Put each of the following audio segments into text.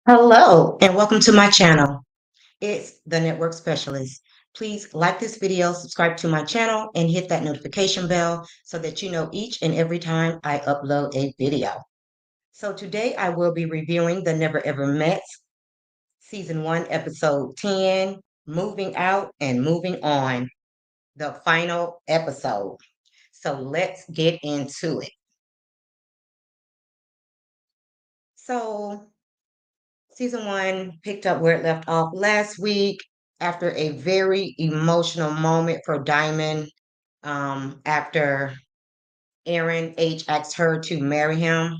Hello and welcome to my channel. It's the Network Specialist. Please like this video, subscribe to my channel, and hit that notification bell so that you know each and every time I upload a video. So today I will be reviewing The Never Ever Met, Season 1, Episode 10, Moving Out and Moving On, the final episode. So let's get into it. So Season 1 picked up where it left off last week after a very emotional moment for Diamond, after Aaron H asked her to marry him.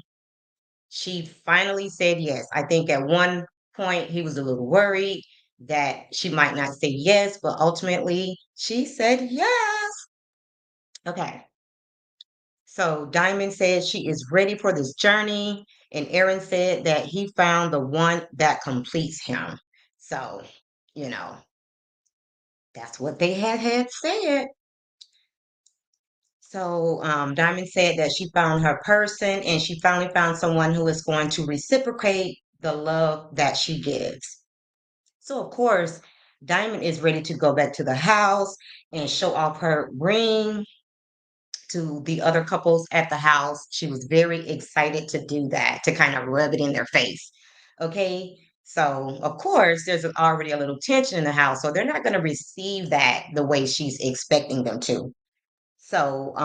She finally said yes. I think at one point he was a little worried that she might not say yes, but ultimately she said yes. Okay. So Diamond said she is ready for this journey, and Aaron said that he found the one that completes him. So, you know, that's what they had said. So Diamond said that she found her person and she finally found someone who is going to reciprocate the love that she gives. So, of course, Diamond is ready to go back to the house and show off her ring to the other couples at the house. She was very excited to do that, to kind of rub it in their face. Okay. So, of course, there's already a little tension in the house. So, they're not going to receive that the way she's expecting them to. So,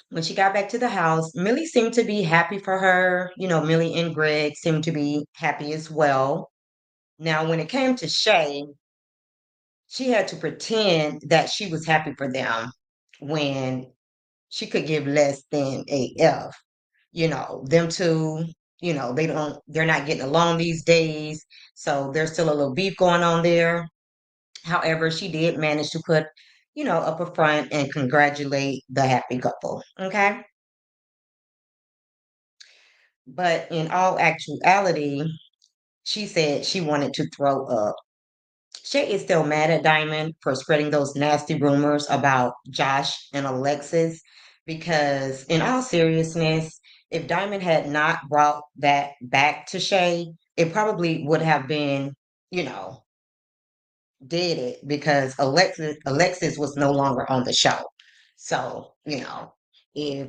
when she got back to the house, Millie seemed to be happy for her. Millie and Greg seemed to be happy as well. Now, when it came to Shay, she had to pretend that she was happy for them when she could give less than a F. Them two, they're not getting along these days. So there's still a little beef going on there. However, she did manage to put, up a front and congratulate the happy couple. Okay. But in all actuality, she said she wanted to throw up. Shay is still mad at Diamond for spreading those nasty rumors about Josh and Alexis because, in all seriousness, if Diamond had not brought that back to Shay, it probably would have been, you know, did it because Alexis was no longer on the show. So, if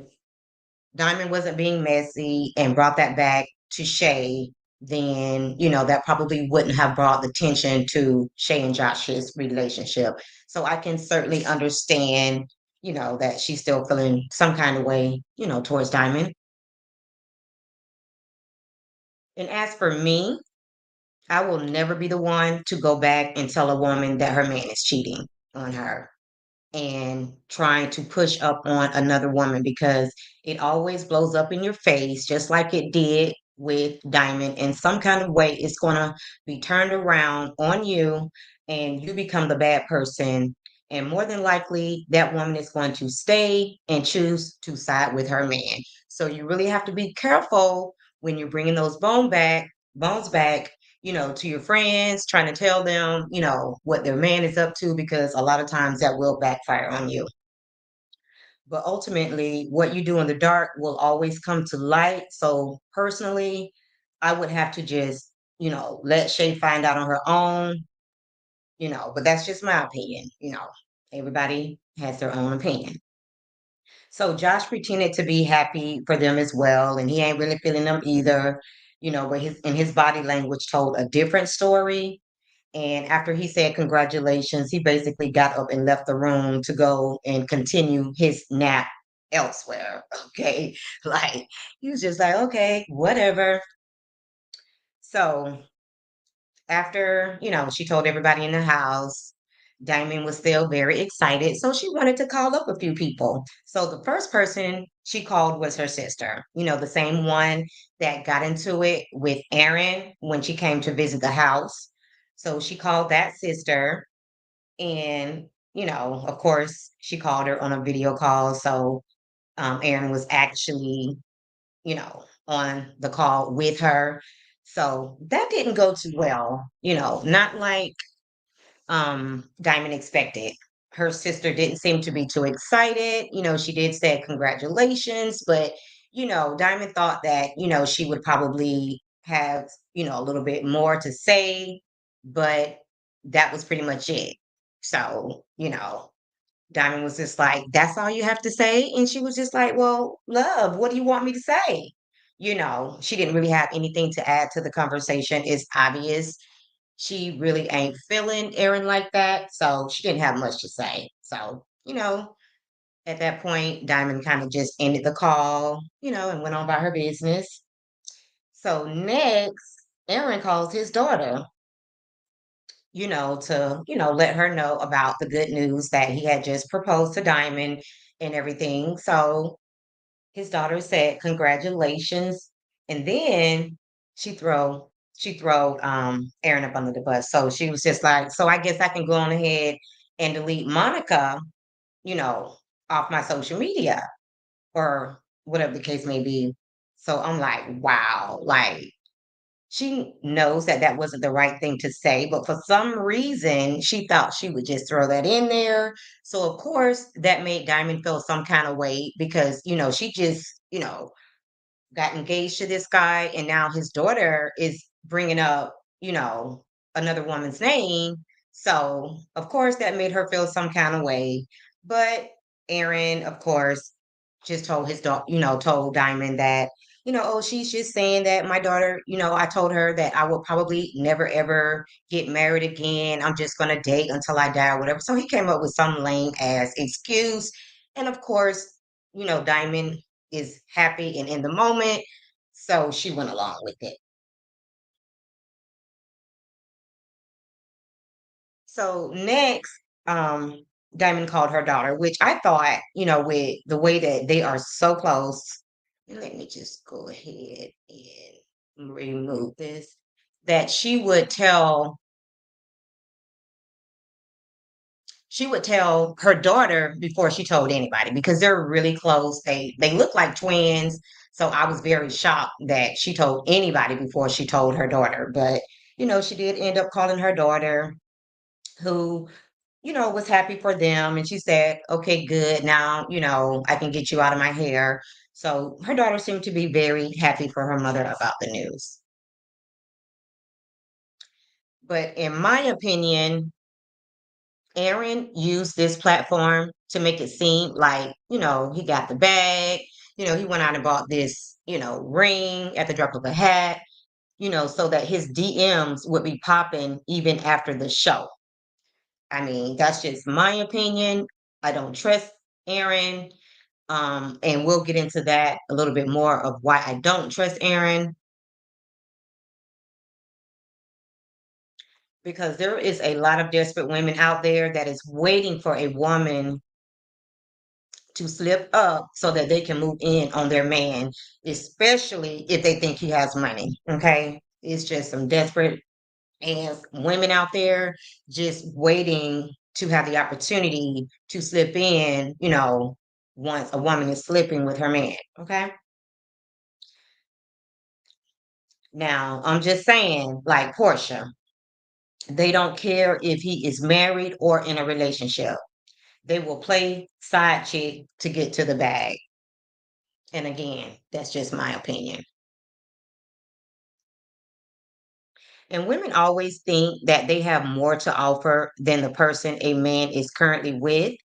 Diamond wasn't being messy and brought that back to Shay, then, that probably wouldn't have brought the tension to Shay and Josh's relationship. So I can certainly understand, that she's still feeling some kind of way, towards Diamond. And as for me, I will never be the one to go back and tell a woman that her man is cheating on her and trying to push up on another woman because it always blows up in your face, just like it did with Diamond. In some kind of way, it's going to be turned around on you and you become the bad person. And more than likely, that woman is going to stay and choose to side with her man. So you really have to be careful when you're bringing those bones back, to your friends, trying to tell them, what their man is up to, because a lot of times that will backfire on you. But ultimately, what you do in the dark will always come to light. So personally, I would have to just, let Shay find out on her own, but that's just my opinion. Everybody has their own opinion. So Josh pretended to be happy for them as well, and he ain't really feeling them either, but his body language told a different story. And after he said congratulations, he basically got up and left the room to go and continue his nap elsewhere. Okay. Like he was just like, okay, whatever. So after, she told everybody in the house, Diamond was still very excited. So she wanted to call up a few people. So the first person she called was her sister, the same one that got into it with Aaron when she came to visit the house. So she called that sister. And, of course, she called her on a video call. So Aaron was actually, on the call with her. So that didn't go too well, not like Diamond expected. Her sister didn't seem to be too excited. She did say congratulations, but, Diamond thought that, she would probably have, a little bit more to say, but that was pretty much it. So, Diamond was just like, "That's all you have to say?" And she was just like, "Well, love, what do you want me to say?" She didn't really have anything to add to the conversation. It's obvious she really ain't feeling Aaron like that. So she didn't have much to say. So, at that point, Diamond kind of just ended the call, and went on about her business. So next, Aaron calls his daughter, to, let her know about the good news that he had just proposed to Diamond and everything. So his daughter said, "Congratulations." And then she throw Aaron up under the bus. So she was just like, "So I guess I can go on ahead and delete Monica, you know, off my social media," or whatever the case may be. So I'm like, wow, like she knows that that wasn't the right thing to say, but for some reason, she thought she would just throw that in there. So, of course, that made Diamond feel some kind of way because, she just, got engaged to this guy, and now his daughter is bringing up, another woman's name. So, of course, that made her feel some kind of way. But Aaron, of course, just told his daughter, told Diamond that, "Oh, she's just saying that my daughter, I told her that I will probably never ever get married again. I'm just going to date until I die or whatever." So he came up with some lame ass excuse. And of course, Diamond is happy and in the moment. So she went along with it. So next, um, Diamond called her daughter, which I thought, with the way that they are so close. Let me just go ahead and remove this. That she would tell her daughter before she told anybody because they're really close. They look like twins. So I was very shocked that she told anybody before she told her daughter. But, she did end up calling her daughter who, was happy for them. And she said, "Okay, good. Now, I can get you out of my hair." So her daughter seemed to be very happy for her mother about the news. But in my opinion, Aaron used this platform to make it seem like, he got the bag, he went out and bought this, ring at the drop of a hat, so that his DMs would be popping even after the show. I mean, that's just my opinion. I don't trust Aaron. And we'll get into that a little bit more of why I don't trust Aaron, because there is a lot of desperate women out there that is waiting for a woman to slip up so that they can move in on their man, especially if they think he has money. Okay. It's just some desperate ass women out there just waiting to have the opportunity to slip in, once a woman is slipping with her man. Okay. Now, I'm just saying, like Portia, they don't care if he is married or in a relationship. They will play side chick to get to the bag. And again, that's just my opinion. And women always think that they have more to offer than the person a man is currently with,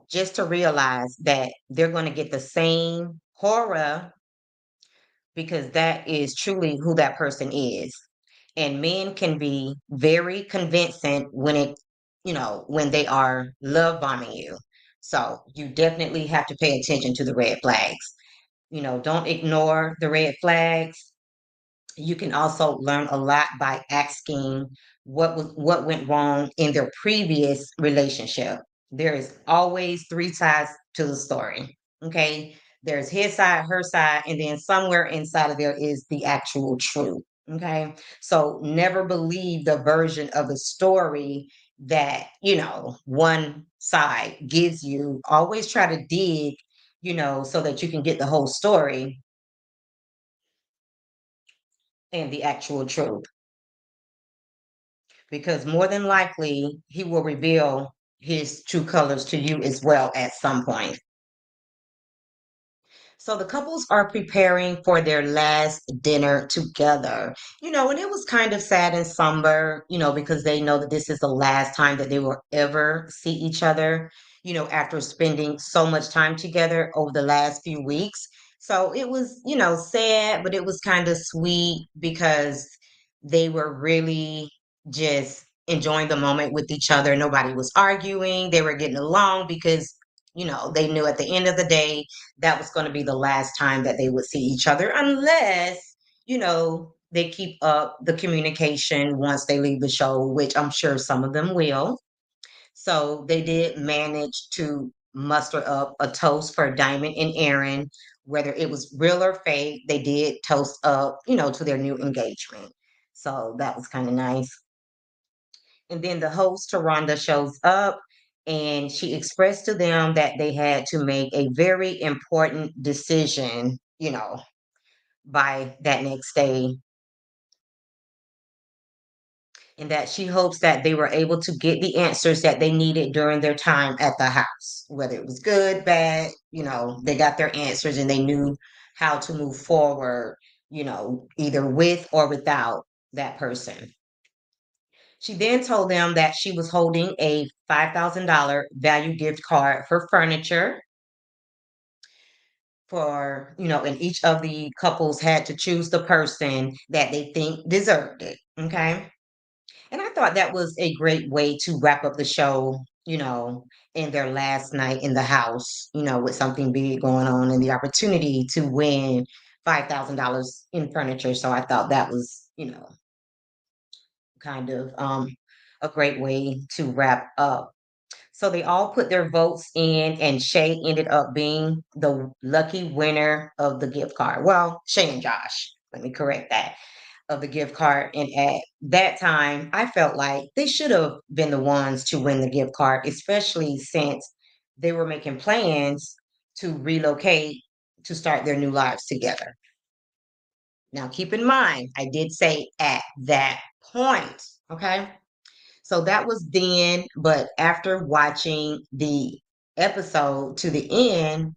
just to realize that they're going to get the same horror because that is truly who that person is. And men can be very convincing when they are love bombing you. So you definitely have to pay attention to the red flags. Don't ignore the red flags. You can also learn a lot by asking what went wrong in their previous relationship. There is always three sides to the story. Okay. There's his side, her side, and then somewhere inside of there is the actual truth. Okay. So never believe the version of the story that, one side gives you. Always try to dig, so that you can get the whole story and the actual truth. Because more than likely he will reveal his true colors to you as well at some point. So the couples are preparing for their last dinner together, and it was kind of sad and somber, because they know that this is the last time that they will ever see each other, after spending so much time together over the last few weeks. So it was, sad, but it was kind of sweet because they were really just enjoying the moment with each other. Nobody was arguing, they were getting along because, they knew at the end of the day that was going to be the last time that they would see each other unless, they keep up the communication once they leave the show, which I'm sure some of them will. So they did manage to muster up a toast for Diamond and Aaron, whether it was real or fake. They did toast up, to their new engagement. So that was kind of nice. And then the host, Taronda, shows up and she expressed to them that they had to make a very important decision, by that next day, and that she hopes that they were able to get the answers that they needed during their time at the house, whether it was good, bad, they got their answers and they knew how to move forward, either with or without that person. She then told them that she was holding a $5,000 value gift card for furniture and each of the couples had to choose the person that they think deserved it. Okay. And I thought that was a great way to wrap up the show, in their last night in the house, with something big going on and the opportunity to win $5,000 in furniture. So I thought that was, kind of a great way to wrap up. So they all put their votes in, and Shay ended up being the lucky winner of the gift card. Well, Shay and Josh, let me correct that, of the gift card. And at that time, I felt like they should have been the ones to win the gift card, especially since they were making plans to relocate to start their new lives together. Now, keep in mind, I did say at that point, okay? So that was then, but after watching the episode to the end,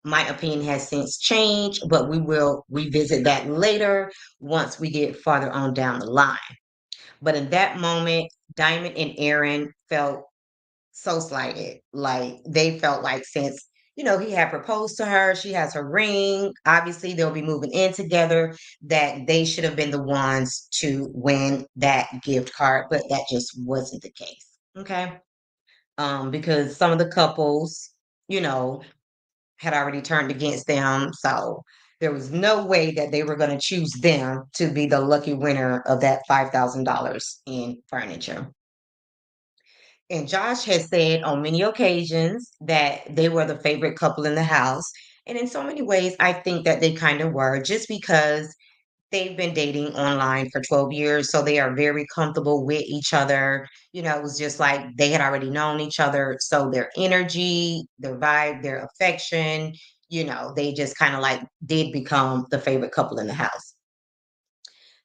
my opinion has since changed, but we will revisit that later once we get farther on down the line. But in that moment, Diamond and Aaron felt so slighted. Like they felt like since, he had proposed to her, she has her ring, obviously they'll be moving in together, that they should have been the ones to win that gift card, but that just wasn't the case. Okay. Because some of the couples, you know, had already turned against them. So there was no way that they were going to choose them to be the lucky winner of that $5,000 in furniture. And Josh has said on many occasions that they were the favorite couple in the house. And in so many ways, I think that they kind of were just because they've been dating online for 12 years. So they are very comfortable with each other. It was just like they had already known each other. So their energy, their vibe, their affection, they just kind of like did become the favorite couple in the house.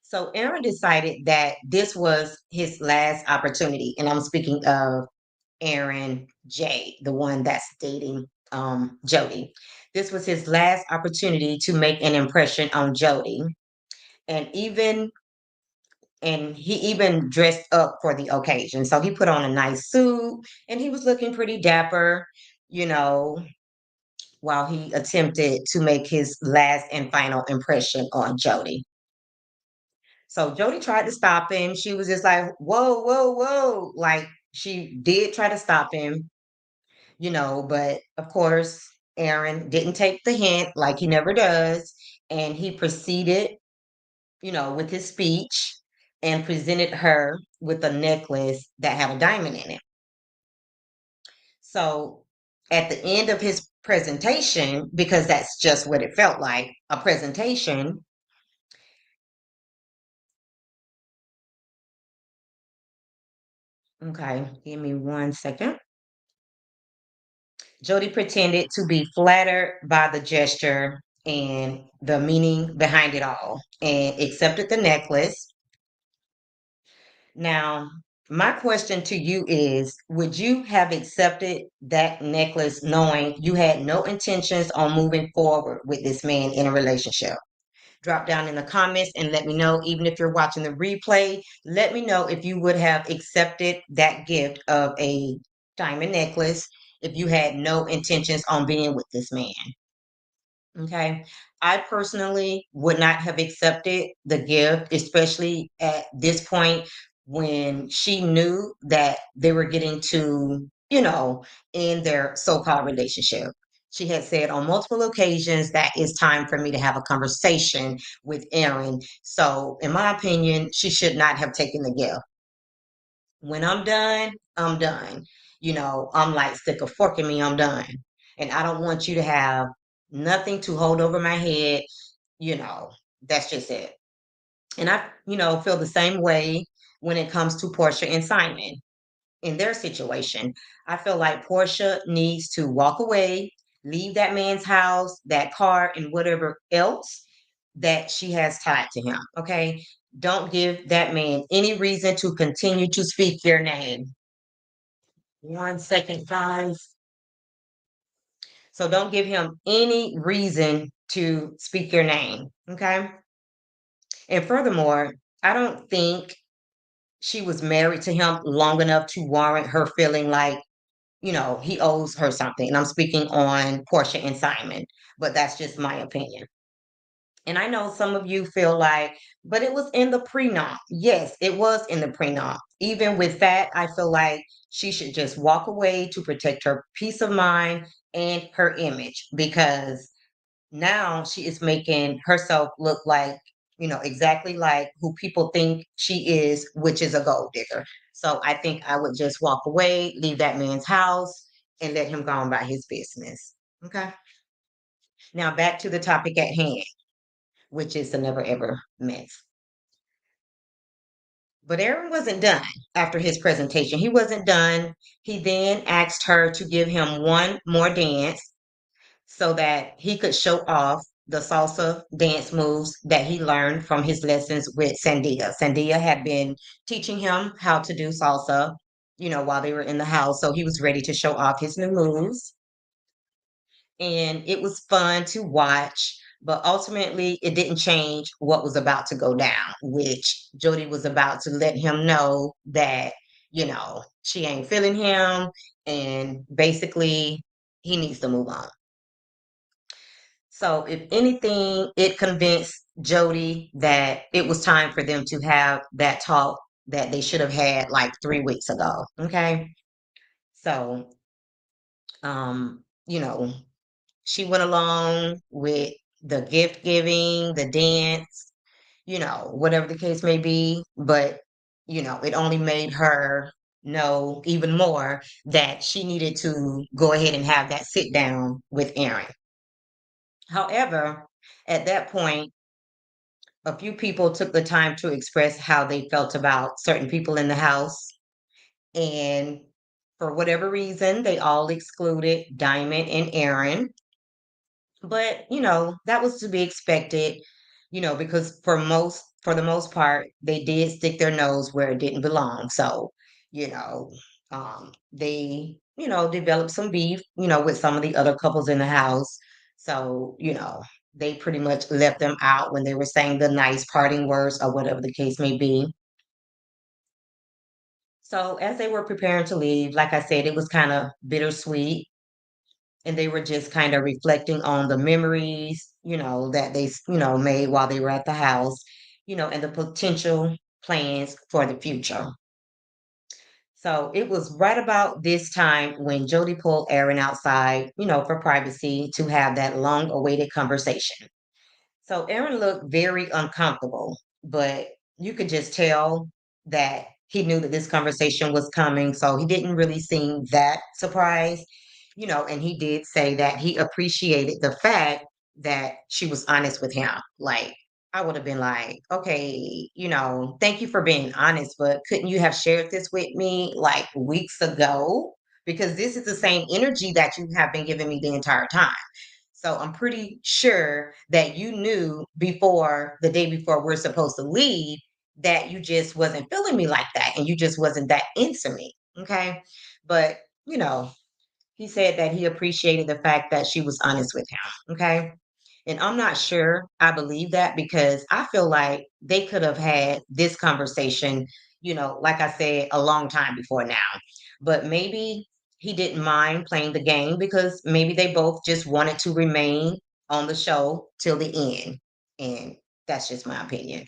So Aaron decided that this was his last opportunity. And I'm speaking of Aaron J, the one that's dating Jody. This was his last opportunity to make an impression on Jody. And he even dressed up for the occasion. So he put on a nice suit and he was looking pretty dapper, you know, while he attempted to make his last and final impression on Jody. So Jody tried to stop him. She was just like, whoa, whoa, whoa. Like she did try to stop him, but of course, Aaron didn't take the hint like he never does. And he proceeded, with his speech and presented her with a necklace that had a diamond in it. So at the end of his presentation, because that's just what it felt like, a presentation. Okay, give me 1 second. Jody pretended to be flattered by the gesture and the meaning behind it all and accepted the necklace. Now, My question to you is, would you have accepted that necklace knowing you had no intentions on moving forward with this man in a relationship? Drop down in the comments and let me know. Even if you're watching the replay, let me know if you would have accepted that gift of a diamond necklace if you had no intentions on being with this man. Okay. I personally would not have accepted the gift, especially at this point when she knew that they were getting to, in their so called relationship. She had said on multiple occasions that it's time for me to have a conversation with Aaron. So, in my opinion, she should not have taken the gift. When I'm done, I'm done. I'm like, stick a fork in me, I'm done. And I don't want you to have nothing to hold over my head. You know, that's just it. And I, feel the same way when it comes to Portia and Simon in their situation. I feel like Portia needs to walk away, leave that man's house, that car, and whatever else that she has tied to him. Okay. Don't give that man any reason to continue to speak your name. 1 second, guys. So don't give him any reason to speak your name. Okay. And furthermore, I don't think she was married to him long enough to warrant her feeling like, he owes her something. And I'm speaking on Portia and Simon, but that's just my opinion. And I know some of you feel like, but it was in the prenup. Yes, it was in the prenup. Even with that, I feel like she should just walk away to protect her peace of mind and her image because now she is making herself look like, exactly like who people think she is, which is a gold digger. So I think I would just walk away, leave that man's house, and let him go on about his business. Okay. Now back to the topic at hand, which is the never ever myth. But Aaron wasn't done after his presentation. He wasn't done. He then asked her to give him one more dance so that he could show off the salsa dance moves that he learned from his lessons with Sandia. Sandia had been teaching him how to do salsa, while they were in the house. So he was ready to show off his new moves. And it was fun to watch. But ultimately, it didn't change what was about to go down, which Jody was about to let him know that, she ain't feeling him. And basically, he needs to move on. So, if anything, it convinced Jody that it was time for them to have that talk that they should have had like 3 weeks ago. Okay. So, um, you know, she went along with the gift giving, the dance, whatever the case may be. But, it only made her know even more that she needed to go ahead and have that sit down with Aaron. However, at that point, a few people took the time to express how they felt about certain people in the house. And for whatever reason, they all excluded Diamond and Aaron. But, that was to be expected, because for the most part, they did stick their nose where it didn't belong. So, you know, they, developed some beef, with some of the other couples in the house. So, they pretty much left them out when they were saying the nice parting words or whatever the case may be. So, as they were preparing to leave, like I said, it was kind of bittersweet and they were just kind of reflecting on the memories, that they, made while they were at the house, and the potential plans for the future. So it was right about this time when Jody pulled Aaron outside, for privacy to have that long awaited conversation. So Aaron looked very uncomfortable, but you could just tell that he knew that this conversation was coming. So he didn't really seem that surprised, and he did say that he appreciated the fact that she was honest with him. Like, I would have been like, okay, thank you for being honest, but couldn't you have shared this with me like weeks ago? Because this is the same energy that you have been giving me the entire time. So I'm pretty sure that you knew before the day before we're supposed to leave that you just wasn't feeling me like that and you just wasn't that into me. Okay. But, you know, he said that he appreciated the fact that she was honest with him. Okay. And I'm not sure I believe that because I feel like they could have had this conversation, like I said, a long time before now. But maybe he didn't mind playing the game because maybe they both just wanted to remain on the show till the end. And that's just my opinion.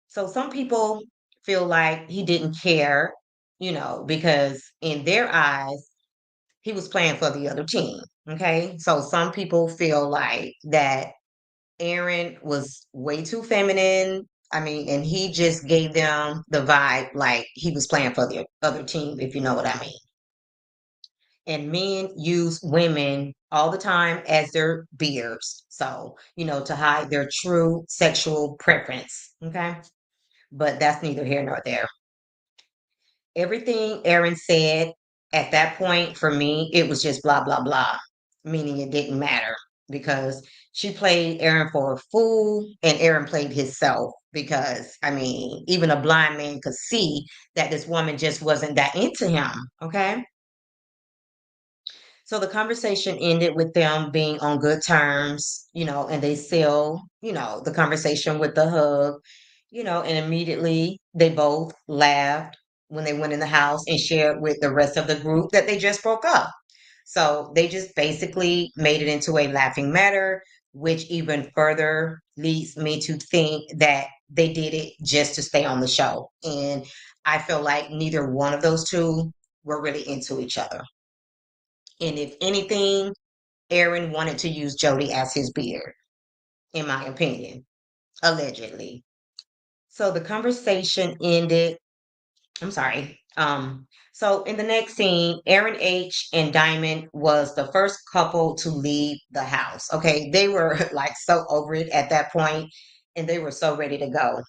So some people feel like he didn't care, because in their eyes, he was playing for the other team. Okay. So some people feel like that Aaron was way too feminine. I mean, and he just gave them the vibe like he was playing for the other team, if you know what I mean. And men use women all the time as their beards. So, to hide their true sexual preference. Okay. But that's neither here nor there. Everything Aaron said at that point for me, it was just blah, blah, blah, meaning it didn't matter because she played Aaron for a fool and Aaron played himself because, I mean, even a blind man could see that this woman just wasn't that into him. Okay. So the conversation ended with them being on good terms, and they still, the conversation with the hug, and immediately they both laughed when they went in the house and shared with the rest of the group that they just broke up. So they just basically made it into a laughing matter, which even further leads me to think that they did it just to stay on the show. And I feel like neither one of those two were really into each other. And if anything, Aaron wanted to use Jody as his beard, in my opinion, allegedly. So the conversation ended. I'm sorry. So in the next scene, Aaron H and Diamond was the first couple to leave the house. Okay. They were like so over it at that point, and they were so ready to go.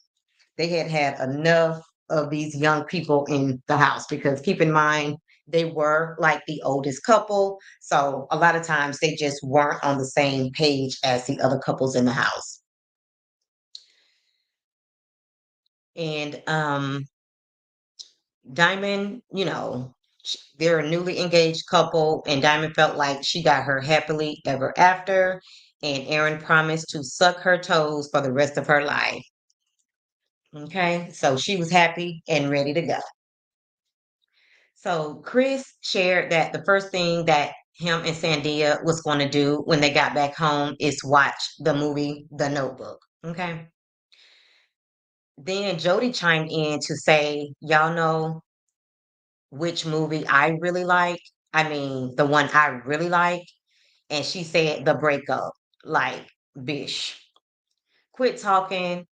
They had had enough of these young people in the house because keep in mind, they were like the oldest couple. So a lot of times they just weren't on the same page as the other couples in the house. And Diamond, they're a newly engaged couple, and Diamond felt like she got her happily ever after. And Aaron promised to suck her toes for the rest of her life. Okay, so she was happy and ready to go. So Chris shared that the first thing that him and Sandia was going to do when they got back home is watch the movie The Notebook. Okay. Then Jody chimed in to say, y'all know which movie I really like? I mean, the one I really like. And she said, The Breakup. Like, bish. Quit talking.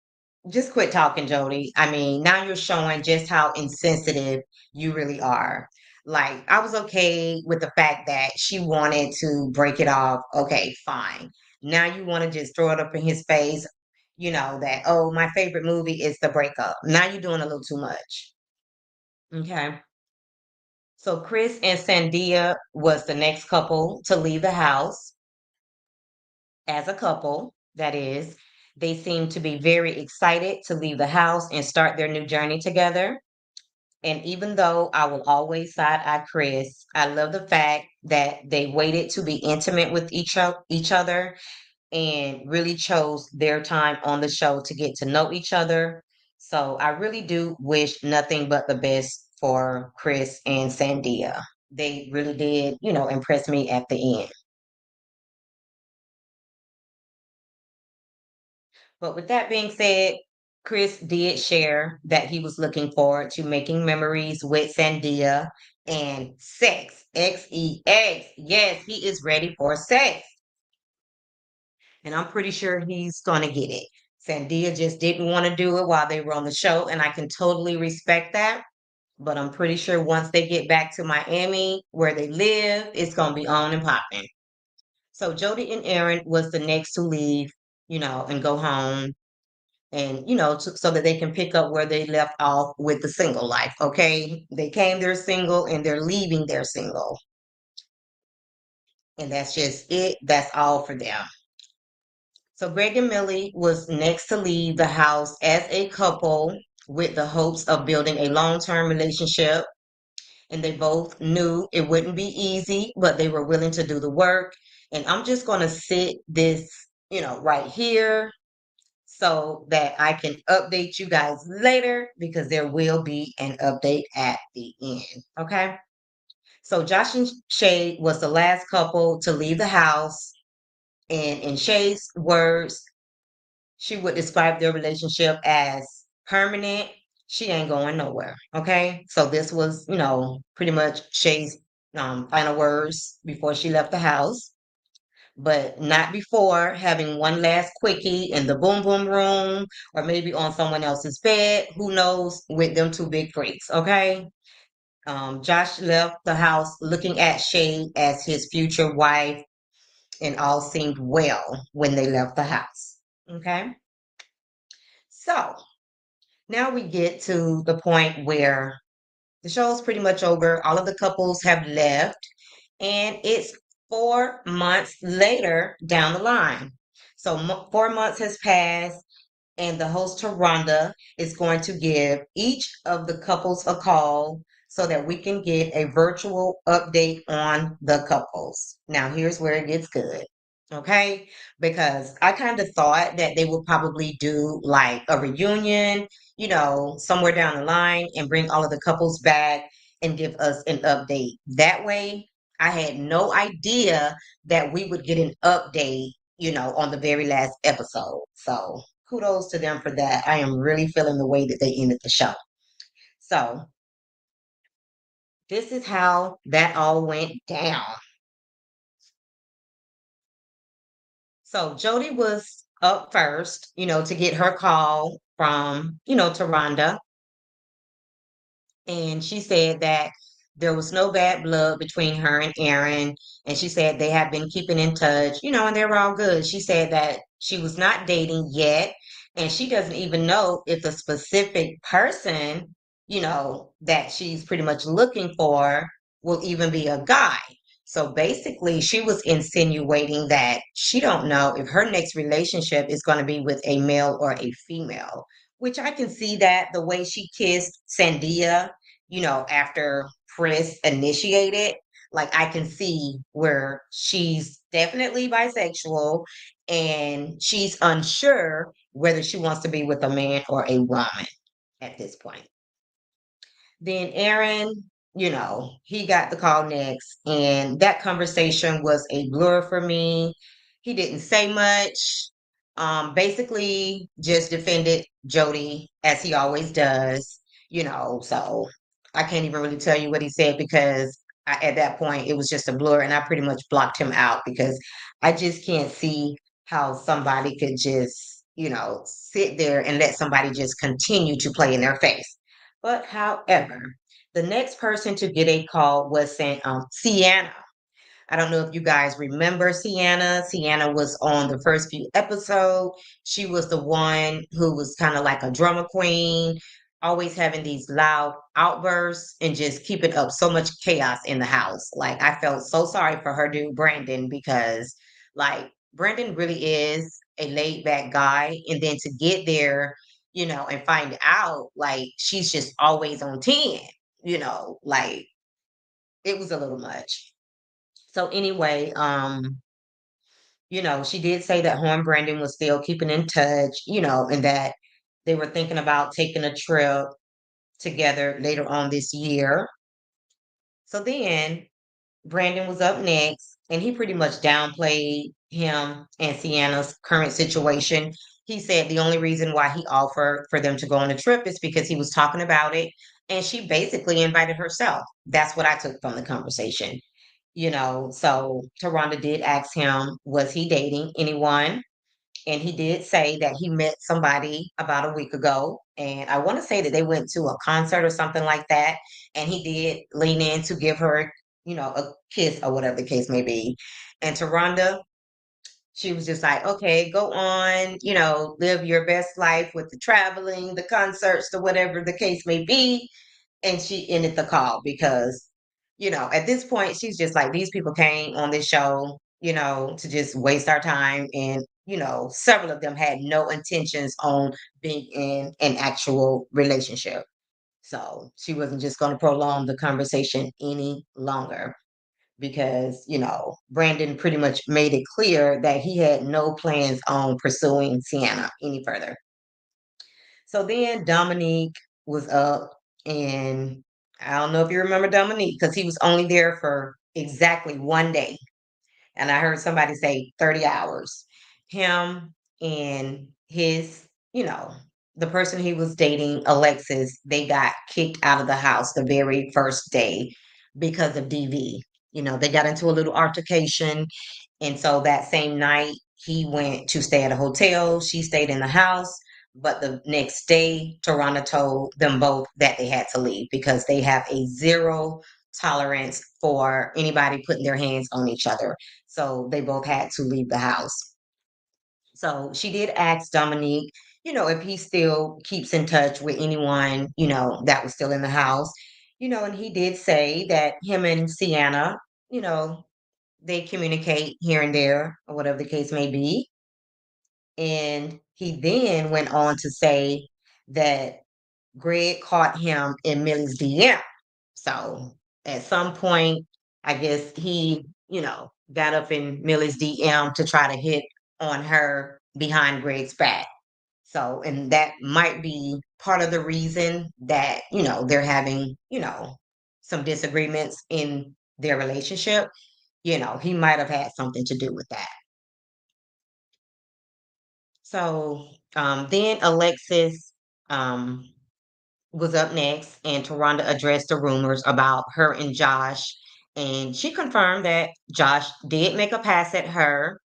Just quit talking, Jody. I mean, now you're showing just how insensitive you really are. Like, I was okay with the fact that she wanted to break it off. Okay, fine. Now you want to just throw it up in his face, that, oh, my favorite movie is The Breakup. Now you're doing a little too much. Okay. So Chris and Sandia was the next couple to leave the house as a couple. That is, they seemed to be very excited to leave the house and start their new journey together. And even though I will always side eye Chris, I love the fact that they waited to be intimate with each other and really chose their time on the show to get to know each other. So I really do wish nothing but the best for Chris and Sandia. They really did, impress me at the end. But with that being said, Chris did share that he was looking forward to making memories with Sandia and sex. X-E-X. Yes, he is ready for sex. And I'm pretty sure he's going to get it. Sandia just didn't want to do it while they were on the show, and I can totally respect that. But I'm pretty sure once they get back to Miami, where they live, it's going to be on and popping. So Jody and Aaron was the next to leave, and go home and so that they can pick up where they left off with the single life. Okay, they came there single and they're leaving their single, and that's just it. That's all for them. So Greg and Millie was next to leave the house as a couple. with the hopes of building a long-term relationship. And they both knew it wouldn't be easy, but they were willing to do the work. And I'm just going to sit this, right here so that I can update you guys later because there will be an update at the end. Okay. So Josh and Shay was the last couple to leave the house. And in Shay's words, she would describe their relationship as permanent. She ain't going nowhere. Okay. So this was, pretty much Shay's final words before she left the house, but not before having one last quickie in the boom boom room or maybe on someone else's bed. Who knows with them two big freaks. Okay. Josh left the house looking at Shay as his future wife, and all seemed well when they left the house. Okay. So now we get to the point where the show's pretty much over. All of the couples have left, and it's 4 months later down the line. So 4 months has passed, and the host, Taronda, is going to give each of the couples a call so that we can get a virtual update on the couples. Now, here's where it gets good. Okay, because I kind of thought that they would probably do like a reunion, somewhere down the line and bring all of the couples back and give us an update. That way, I had no idea that we would get an update, on the very last episode. So kudos to them for that. I am really feeling the way that they ended the show. So this is how that all went down. So Jody was up first, to get her call from, Taronda. And she said that there was no bad blood between her and Aaron. And she said they have been keeping in touch, and they were all good. She said that she was not dating yet. And she doesn't even know if the specific person, that she's pretty much looking for will even be a guy. So basically, she was insinuating that she don't know if her next relationship is going to be with a male or a female, which I can see that the way she kissed Sandia, after Chris initiated, like I can see where she's definitely bisexual and she's unsure whether she wants to be with a man or a woman at this point. Then Aaron, he got the call next, and that conversation was a blur for me. He didn't say much. Basically just defended Jody as he always does, so I can't even really tell you what he said because at that point it was just a blur and I pretty much blocked him out because I just can't see how somebody could just, sit there and let somebody just continue to play in their face. But however, the next person to get a call was Sienna. I don't know if you guys remember Sienna. Sienna was on the first few episodes. She was the one who was kind of like a drama queen, always having these loud outbursts and just keeping up so much chaos in the house. Like I felt so sorry for her dude Brandon because like Brandon really is a laid back guy. And then to get there, and find out like she's just always on 10, like it was a little much. So anyway, she did say that her and Brandon was still keeping in touch, and that they were thinking about taking a trip together later on this year. So then Brandon was up next, and he pretty much downplayed him and Sienna's current situation. He said the only reason why he offered for them to go on a trip is because he was talking about it, and she basically invited herself. That's what I took from the conversation. So Taronda did ask him, was he dating anyone? And he did say that he met somebody about a week ago. And I want to say that they went to a concert or something like that. And he did lean in to give her, a kiss or whatever the case may be. And Taronda, she was just like, okay, go on, live your best life with the traveling, the concerts, the whatever the case may be. And she ended the call because, at this point, she's just like, these people came on this show, to just waste our time and several of them had no intentions on being in an actual relationship. So she wasn't just going to prolong the conversation any longer because, Brandon pretty much made it clear that he had no plans on pursuing Sienna any further. So then Dominique was up, and I don't know if you remember Dominique because he was only there for exactly one day. And I heard somebody say 30 hours. Him and the person he was dating, Alexis, they got kicked out of the house the very first day because of DV. They got into a little altercation. And so that same night, he went to stay at a hotel. She stayed in the house. But the next day, Toronto told them both that they had to leave because they have a zero tolerance for anybody putting their hands on each other. So they both had to leave the house. So she did ask Dominique, if he still keeps in touch with anyone, that was still in the house, and he did say that him and Sienna, you know, they communicate here and there, or whatever the case may be. And he then went on to say that Greg caught him in Millie's DM. So at some point, I guess he, got up in Millie's DM to try to hit on her behind Greg's back. So, and that might be part of the reason that, they're having, some disagreements in their relationship. He might have had something to do with that. So then Alexis um, was up next, and Taronda addressed the rumors about her and Josh. And she confirmed that Josh did make a pass at her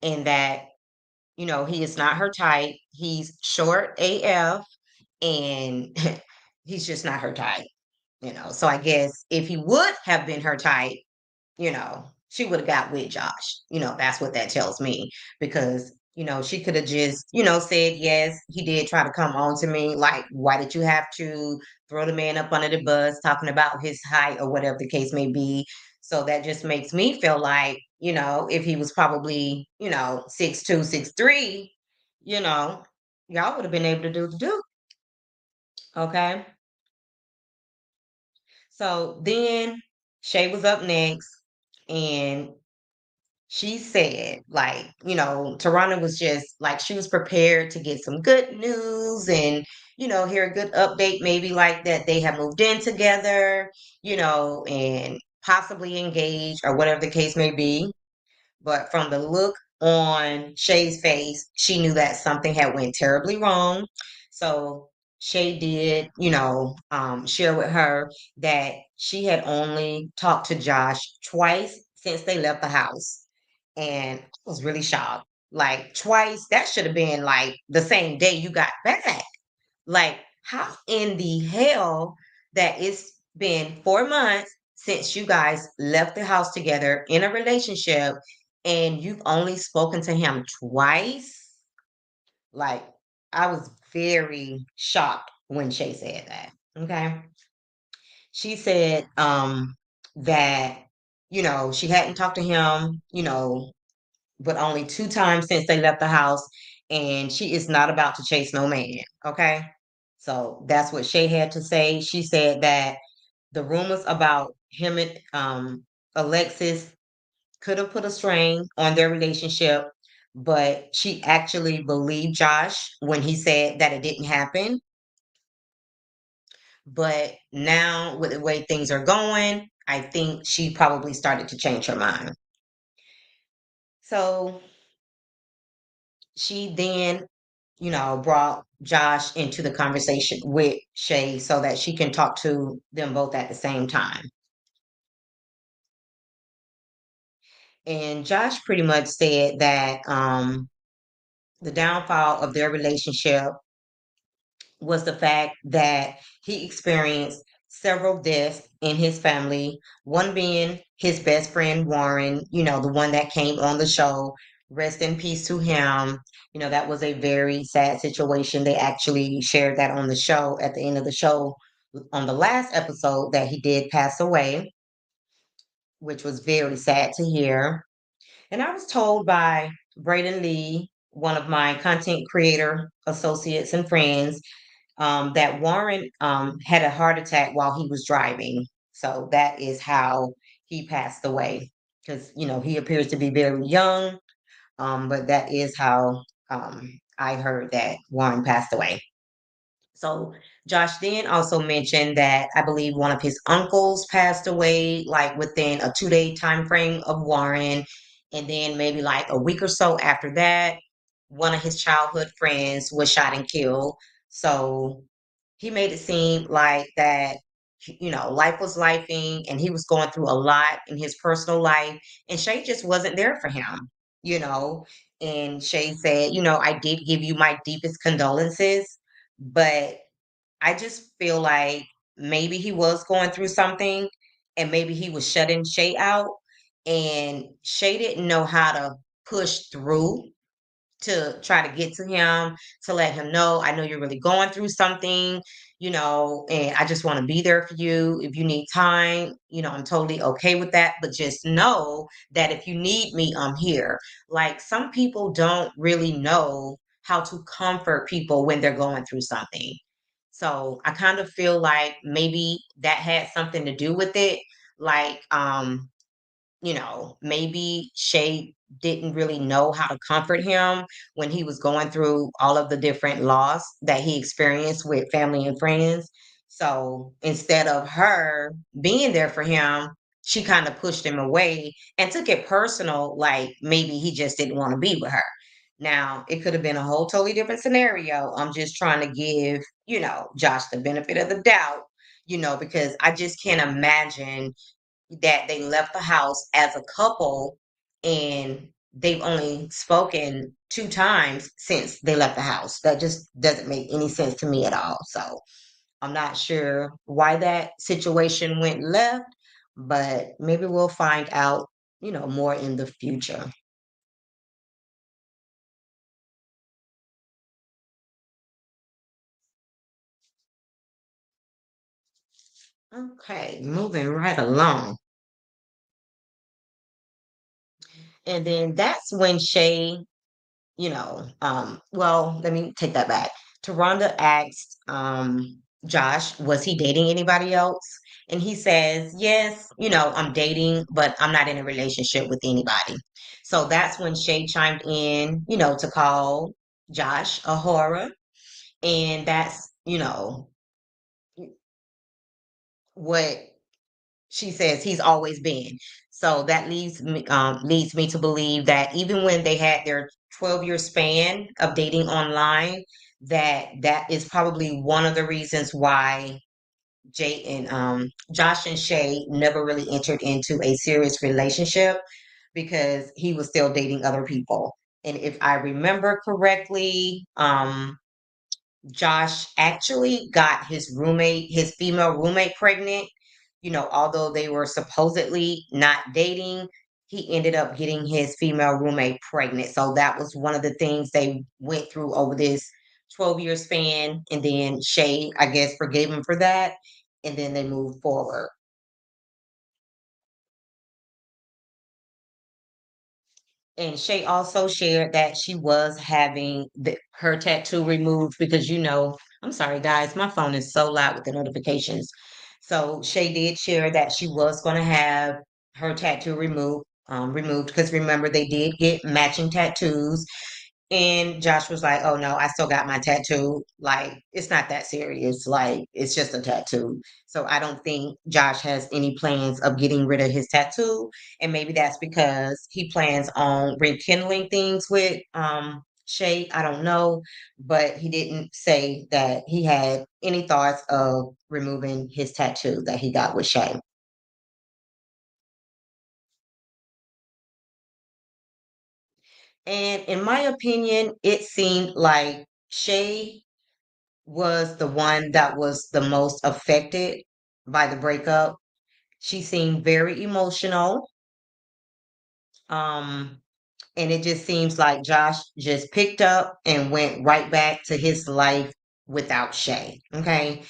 and that, he is not her type. He's short AF and he's just not her type. So I guess if he would have been her type, she would have got with Josh. That's what that tells me because, she could have just, said, yes, he did try to come on to me. Like, why did you have to throw the man up under the bus talking about his height or whatever the case may be? So that just makes me feel like, if he was probably, 6'2", 6'3", y'all would have been able to do the do. Okay. So then Shay was up next, and she said, like, Tarana was just like, she was prepared to get some good news and, hear a good update, maybe like that they have moved in together, and possibly engaged or whatever the case may be. But from the look on Shay's face, she knew that something had went terribly wrong. So Shay did, share with her that she had only talked to Josh twice since they left the house. And I was really shocked. Like twice, that should have been like the same day you got back. Like, how in the hell that it's been 4 months since you guys left the house together in a relationship and you've only spoken to him twice? Like, I was very shocked when Shay said that. Okay. She said that, she hadn't talked to him, but only 2 times since they left the house, and she is not about to chase no man. Okay. So that's what Shay had to say. She said that the rumors about him and Alexis could have put a strain on their relationship, but she actually believed Josh when he said that it didn't happen. But now, with the way things are going, I think she probably started to change her mind. So she then, brought Josh into the conversation with Shay so that she can talk to them both at the same time. And Josh pretty much said that the downfall of their relationship was the fact that he experienced several deaths in his family, one being his best friend, Warren, the one that came on the show. Rest in peace to him. That was a very sad situation. They actually shared that on the show at the end of the show on the last episode that he did pass away, which was very sad to hear. And I was told by Braden Lee one of my content creator associates and friends that Warren had a heart attack while he was driving. So that is how he passed away. Because, he appears to be very young, but that is how I heard that Warren passed away. So Josh then also mentioned that I believe one of his uncles passed away, like within a 2-day time frame of Warren, and then maybe like a week or so after that, one of his childhood friends was shot and killed. So he made it seem like that, life was lifing, and he was going through a lot in his personal life, and Shay just wasn't there for him, you know. And Shay said, I did give you my deepest condolences, but I just feel like maybe he was going through something and maybe he was shutting Shay out and Shay didn't know how to push through to try to get to him to let him know, I know you're really going through something, and I just want to be there for you. If you need time, I'm totally okay with that. But just know that if you need me, I'm here. Like some people don't really know how to comfort people when they're going through something. So I kind of feel like maybe that had something to do with it. Like, maybe Shay didn't really know how to comfort him when he was going through all of the different loss that he experienced with family and friends. So instead of her being there for him, she kind of pushed him away and took it personal, like maybe he just didn't want to be with her. Now, it could have been a whole totally different scenario. I'm just trying to give, Josh the benefit of the doubt, because I just can't imagine that they left the house as a couple and they've only spoken 2 times since they left the house. That just doesn't make any sense to me at all. So I'm not sure why that situation went left, but maybe we'll find out, more in the future. Okay, moving right along. And then that's when Shay, well, let me take that back. Taronda asked Josh, was he dating anybody else? And he says, yes, I'm dating, but I'm not in a relationship with anybody. So that's when Shay chimed in, to call Josh a horror. And that's, what she says he's always been. So that leads me to believe that even when they had their 12-year span of dating online, that is probably one of the reasons why Jay and Josh and Shay never really entered into a serious relationship because he was still dating other people. And if I remember correctly, Josh actually got his female roommate pregnant. Although they were supposedly not dating, he ended up getting his female roommate pregnant. So that was one of the things they went through over this 12-year span. And then Shay, I guess, forgave him for that. And then they moved forward. And Shay also shared that she was having her tattoo removed because, I'm sorry, guys, my phone is so loud with the notifications. So Shay did share that she was going to have her tattoo removed because remember they did get matching tattoos. And Josh was like, "Oh no, I still got my tattoo. Like, it's not that serious. Like, it's just a tattoo." So I don't think Josh has any plans of getting rid of his tattoo. And maybe that's because he plans on rekindling things with Shay. I don't know. But he didn't say that he had any thoughts of removing his tattoo that he got with Shay. And in my opinion, it seemed like Shay was the one that was the most affected by the breakup. She seemed very emotional. Um, and it just seems like Josh just picked up and went right back to his life without Shay. Okay.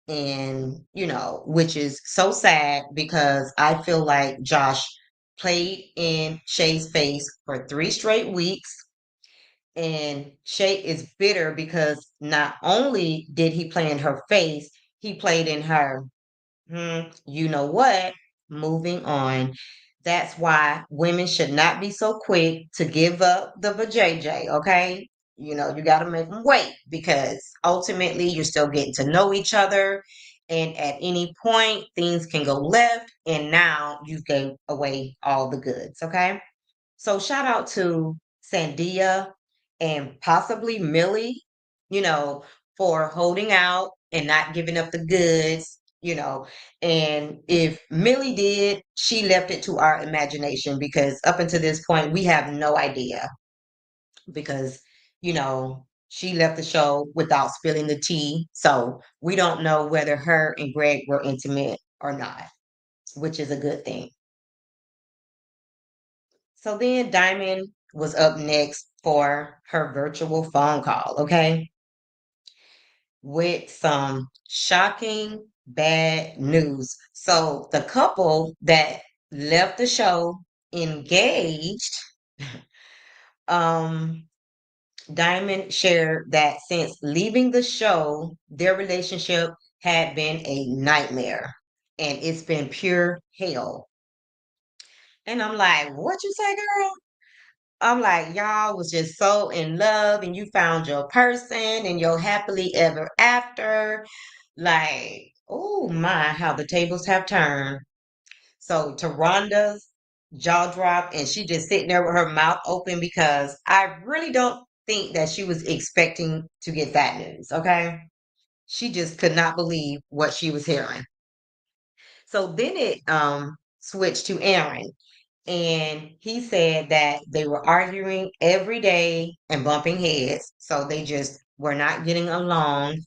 And, which is so sad because I feel like Josh played in Shay's face for 3 straight weeks. And Shay is bitter because not only did he play in her face, he played in her. You know what? Moving on. That's why women should not be so quick to give up the vajayjay, okay? You got to make them wait because ultimately you're still getting to know each other. And at any point, things can go left. And now you gave away all the goods, okay? So shout out to Sandia and possibly Millie, you know, for holding out and not giving up the goods. And if Millie did, she left it to our imagination because up until this point, we have no idea because, she left the show without spilling the tea. So we don't know whether her and Greg were intimate or not, which is a good thing. So then Diamond was up next for her virtual phone call, okay, with some shocking bad news. So the couple that left the show engaged, um, Diamond shared that since leaving the show, their relationship had been a nightmare and it's been pure hell. And I'm like, what you say, girl? I'm like, y'all was just so in love and you found your person and your happily ever after. Like, oh my, how the tables have turned. So Taronda's jaw dropped and she just sitting there with her mouth open because I really don't think that she was expecting to get that news. Okay. She just could not believe what she was hearing. So then it switched to Aaron. And he said that they were arguing every day and bumping heads. So they just were not getting along.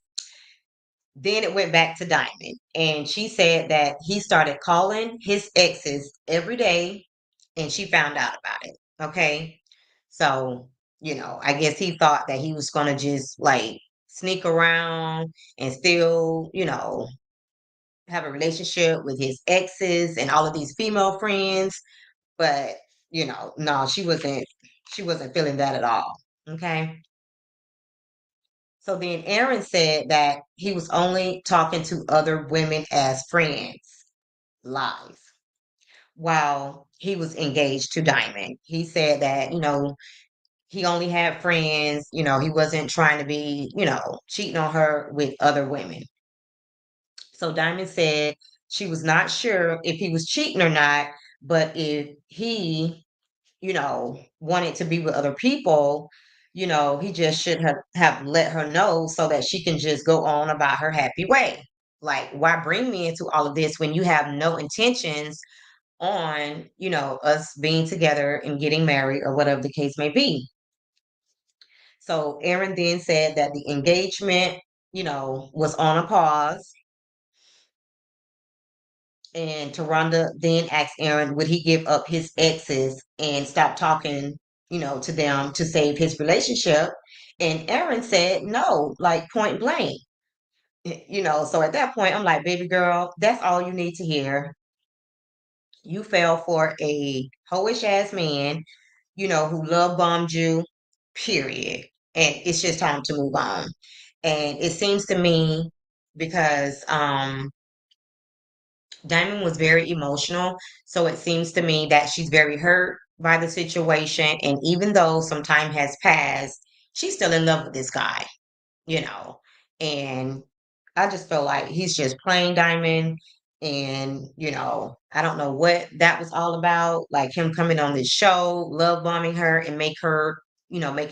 Then it went back to Diamond. And she said that he started calling his exes every day and she found out about it. Okay. So, I guess he thought that he was going to just like sneak around and still, have a relationship with his exes and all of these female friends. But, no, she wasn't feeling that at all. Okay. So then Aaron said that he was only talking to other women as friends. Lies. While he was engaged to Diamond. He said that, he only had friends, he wasn't trying to be, cheating on her with other women. So Diamond said she was not sure if he was cheating or not, but if he wanted to be with other people, he just should have let her know so that she can just go on about her happy way. Like, why bring me into all of this when you have no intentions on, us being together and getting married or whatever the case may be? So Aaron then said that the engagement, was on a pause. And Taronda then asked Aaron, would he give up his exes and stop talking, to them to save his relationship? And Aaron said no, like point blank. So at that point, I'm like, baby girl, that's all you need to hear. You fell for a hoish ass man, who love bombed you, period. And it's just time to move on. And it seems to me because Diamond was very emotional. So it seems to me that she's very hurt by the situation. And even though some time has passed, she's still in love with this guy, you know. And I just feel like he's just playing Diamond. And, I don't know what that was all about. Like him coming on this show, love bombing her and making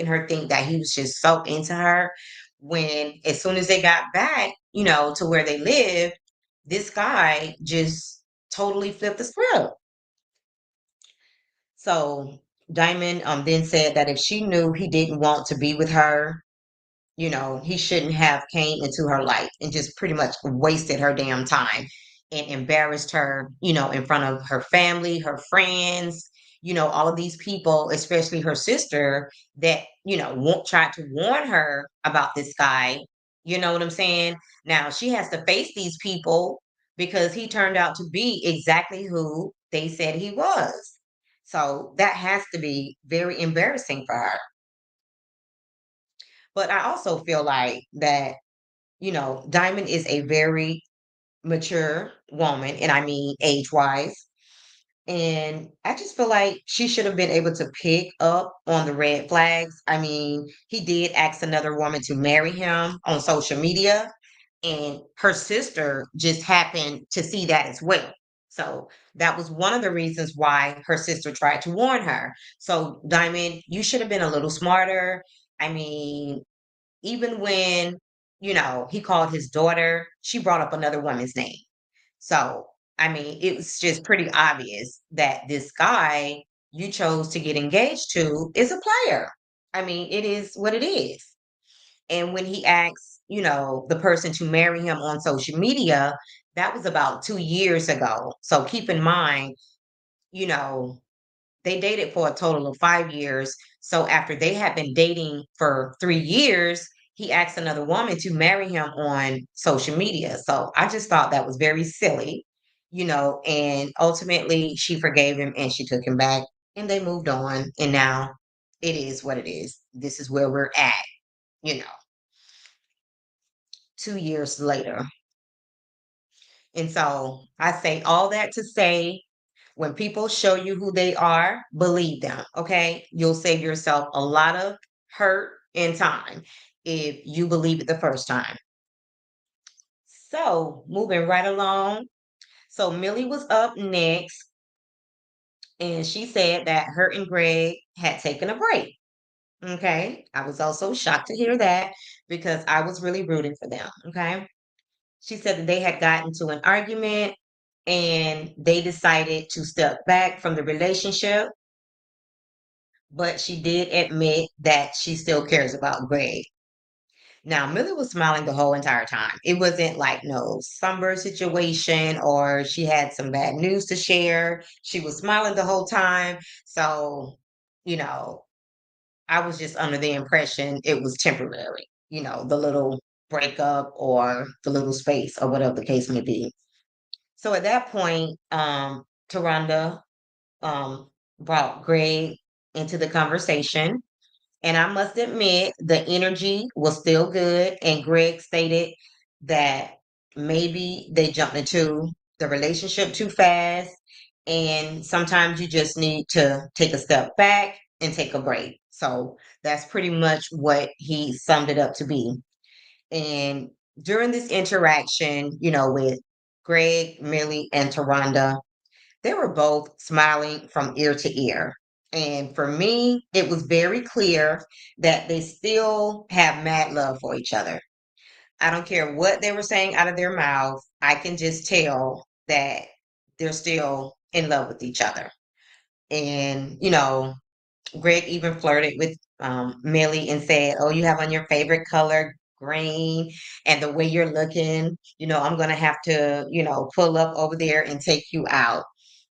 her think that he was just so into her. When as soon as they got back, to where they live, this guy just totally flipped the script. So Diamond then said that if she knew he didn't want to be with her, he shouldn't have came into her life and just pretty much wasted her damn time and embarrassed her, in front of her family, her friends, all of these people, especially her sister that, won't try to warn her about this guy. You know what I'm saying? Now she has to face these people because he turned out to be exactly who they said he was. So that has to be very embarrassing for her. But I also feel like that, Diamond is a very mature woman, and I mean age wise. And I just feel like she should have been able to pick up on the red flags. I mean, he did ask another woman to marry him on social media, and her sister just happened to see that as well. So that was one of the reasons why her sister tried to warn her. So, Diamond, you should have been a little smarter. I mean, even when, he called his daughter, she brought up another woman's name. So, I mean, it was just pretty obvious that this guy you chose to get engaged to is a player. I mean, it is what it is. And when he asked, the person to marry him on social media, that was about 2 years ago. So keep in mind, you know, they dated for a total of 5 years. So after they had been dating for 3 years, he asked another woman to marry him on social media. So I just thought that was very silly, and ultimately she forgave him and she took him back and they moved on. And now it is what it is. This is where we're at, you know, 2 years later. And so I say all that to say, when people show you who they are, believe them, okay? You'll save yourself a lot of hurt and time if you believe it the first time. So, moving right along. So, Millie was up next, and she said that her and Greg had taken a break. Okay. I was also shocked to hear that because I was really rooting for them. Okay. She said that they had gotten to an argument and they decided to step back from the relationship, but she did admit that she still cares about Greg. Now, Millie was smiling the whole entire time. It wasn't like no somber situation or she had some bad news to share. She was smiling the whole time. So, you know, I was just under the impression it was temporary, the little breakup or the little space or whatever the case may be. So at that point, Taronda um, brought Greg into the conversation. And I must admit, the energy was still good. And Greg stated that maybe they jumped into the relationship too fast. And sometimes you just need to take a step back and take a break. So that's pretty much what he summed it up to be. And during this interaction, with Greg, Millie, and Taronda, they were both smiling from ear to ear. And for me, it was very clear that they still have mad love for each other. I don't care what they were saying out of their mouth. I can just tell that they're still in love with each other. And, Greg even flirted with Millie and said, "Oh, you have on your favorite color, green, and the way you're looking, I'm going to have to, pull up over there and take you out."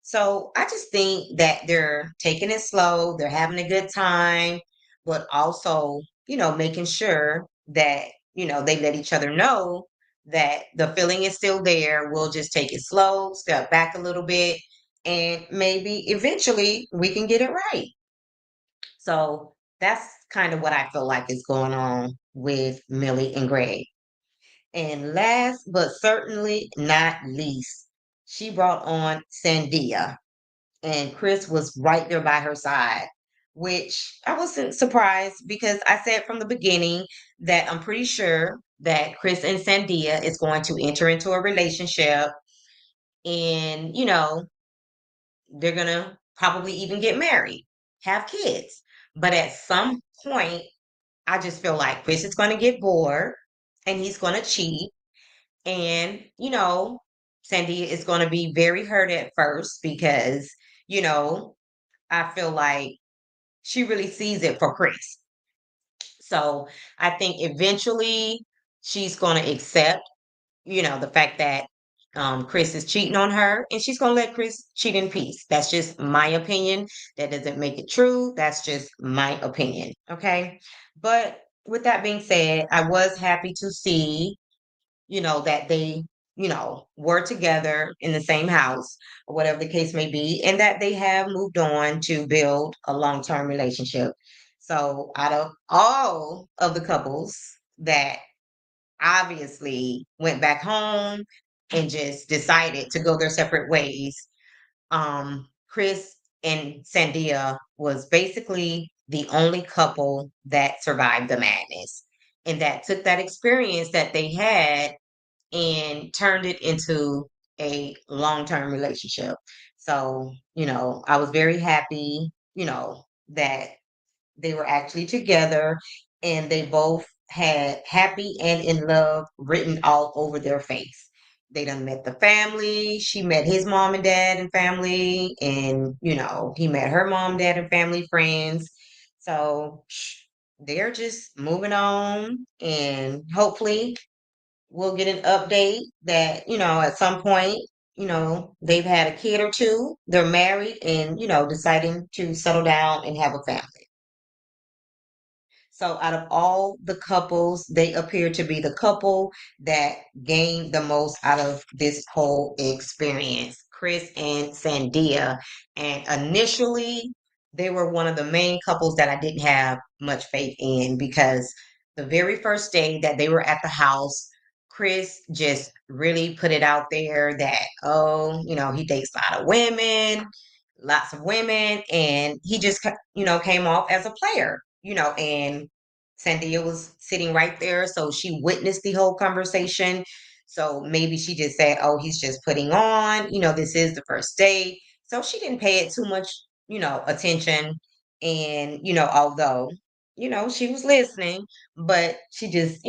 So I just think that they're taking it slow, they're having a good time, but also, making sure that, they let each other know that the feeling is still there. We'll just take it slow, step back a little bit, and maybe eventually we can get it right. So that's kind of what I feel like is going on with Millie and Greg. And last but certainly not least, she brought on Sandia, and Chris was right there by her side, which I wasn't surprised because I said from the beginning that I'm pretty sure that Chris and Sandia is going to enter into a relationship and, they're going to probably even get married, have kids. But at some point, I just feel like Chris is going to get bored and he's going to cheat. And, Sandy is going to be very hurt at first because, you know, I feel like she really sees it for Chris. So I think eventually she's going to accept, the fact that Chris is cheating on her and she's going to let Chris cheat in peace. That's just my opinion. That doesn't make it true. That's just my opinion. Okay. But with that being said, I was happy to see, that they, were together in the same house or whatever the case may be, and that they have moved on to build a long term relationship. So out of all of the couples that obviously went back home and just decided to go their separate ways, Chris and Sandia was basically the only couple that survived the madness and that took that experience that they had and turned it into a long-term relationship. So, I was very happy, that they were actually together and they both had happy and in love written all over their face. They done met the family. She met his mom and dad and family, and he met her mom, dad, and family friends. So they're just moving on, and hopefully we'll get an update that, at some point, they've had a kid or two, they're married and, deciding to settle down and have a family. So out of all the couples, they appear to be the couple that gained the most out of this whole experience, Chris and Sandia. And initially, they were one of the main couples that I didn't have much faith in because the very first day that they were at the house, Chris just really put it out there that, oh, he dates a lot of women, lots of women, and he just, came off as a player, and Sandia was sitting right there, so she witnessed the whole conversation. So maybe she just said, "Oh, he's just putting on. This is the first date." So she didn't pay it too much, attention. And although she was listening, but she just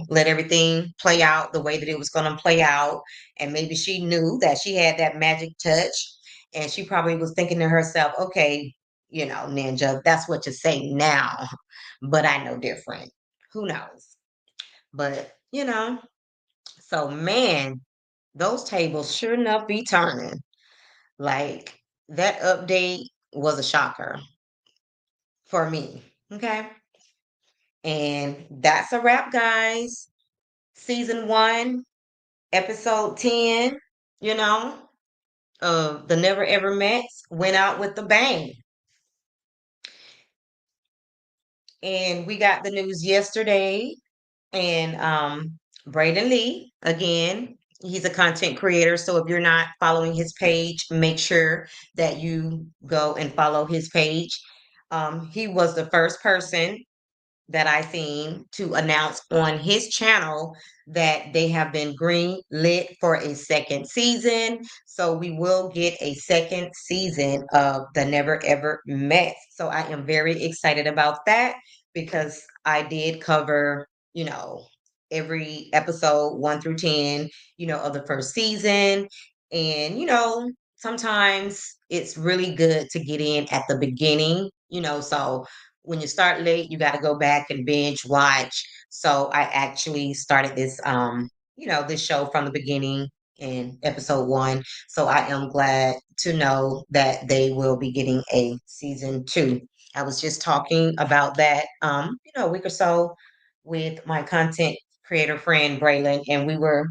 let everything play out the way that it was going to play out. And maybe she knew that she had that magic touch, and she probably was thinking to herself, "Okay, Ninja, that's what you say now." But I know different. Who knows? But, so man, those tables sure enough be turning. Like that update was a shocker for me. Okay. And that's a wrap, guys. Season 1, episode 10, you know, of The Never Ever Mets went out with the bang. And we got the news yesterday. And Braden Lee, again, he's a content creator. So if you're not following his page, make sure that you go and follow his page. He was the first person that I seen to announce on his channel that they have been green lit for a second season. So we will get a second season of The Never Ever Met. So I am very excited about that because I did cover, every episode 1 through 10, of the first season. And, sometimes it's really good to get in at the beginning, so when you start late, you got to go back and binge watch. So I actually started this, this show from the beginning in episode 1. So I am glad to know that they will be getting a season 2. I was just talking about that, a week or so with my content creator friend Braylon, and we were,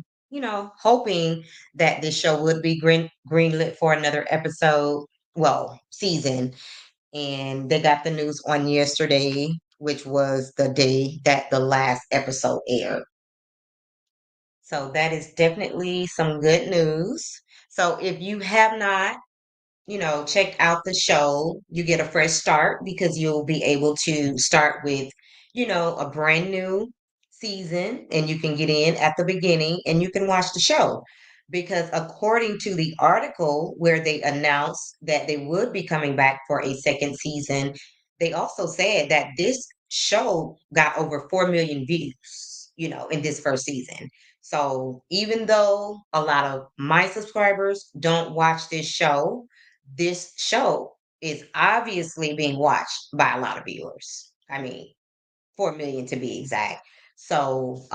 hoping that this show would be greenlit for another episode, well, season, and they got the news on yesterday, which was the day that the last episode aired. So that is definitely some good news. So if you have not, checked out the show, you get a fresh start because you'll be able to start with, a brand new season and you can get in at the beginning and you can watch the show. Because according to the article where they announced that they would be coming back for a second season, they also said that this show got over 4 million views, in this first season. So even though a lot of my subscribers don't watch this show is obviously being watched by a lot of viewers. I mean, 4 million to be exact. So,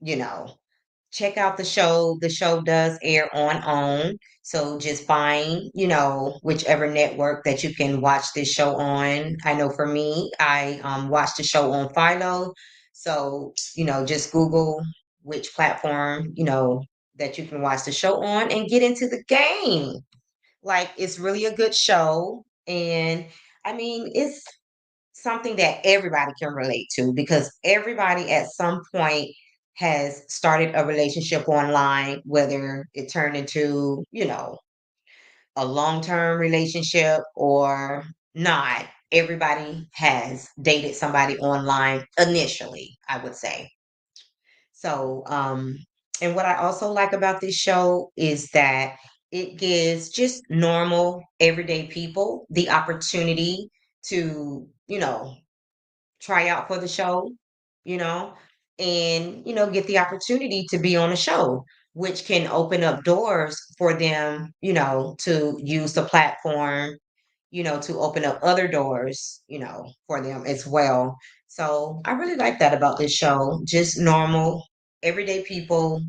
you know, check out the show. The show does air on OWN. So just find, whichever network that you can watch this show on. I know for me, I watch the show on Philo. So, just Google which platform, that you can watch the show on and get into the game. Like, it's really a good show, and I mean, it's something that everybody can relate to because everybody at some point has started a relationship online, whether it turned into, a long-term relationship or not. Everybody has dated somebody online initially, I would say. So, and what I also like about this show is that it gives just normal, everyday people the opportunity to, try out for the show, you know, and, get the opportunity to be on a show, which can open up doors for them, to use the platform, to open up other doors, for them as well. So I really like that about this show. Just normal, everyday people,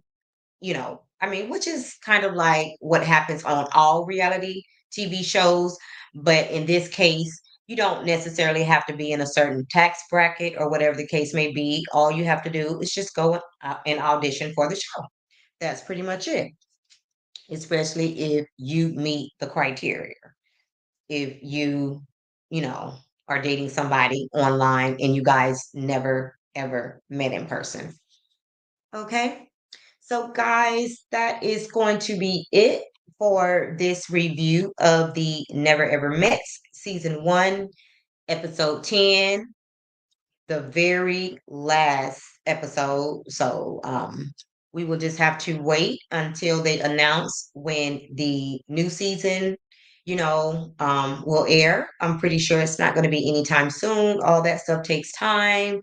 I mean, which is kind of like what happens on all reality TV shows. But in this case, you don't necessarily have to be in a certain tax bracket or whatever the case may be. All you have to do is just go and audition for the show. That's pretty much it, especially if you meet the criteria. If you know, are dating somebody online and you guys never ever met in person. Okay. So, guys, that is going to be it for this review of the Never Ever Met season 1, episode 10, the very last episode. So, we will just have to wait until they announce when the new season, will air. I'm pretty sure it's not going to be anytime soon. All that stuff takes time,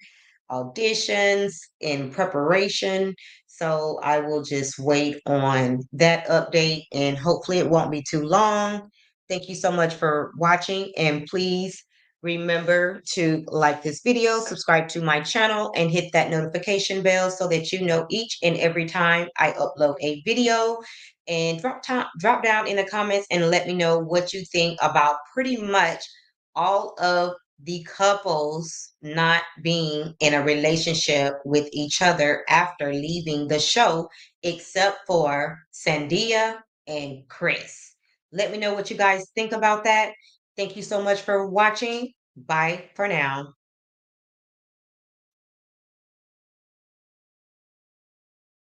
auditions, in preparation. So I will just wait on that update and hopefully it won't be too long. Thank you so much for watching and please remember to like this video, subscribe to my channel, and hit that notification bell so that you know each and every time I upload a video. And drop down in the comments and let me know what you think about pretty much all of the couples not being in a relationship with each other after leaving the show, except for Sandia and Chris. Let me know what you guys think about that. Thank you so much for watching. Bye for now.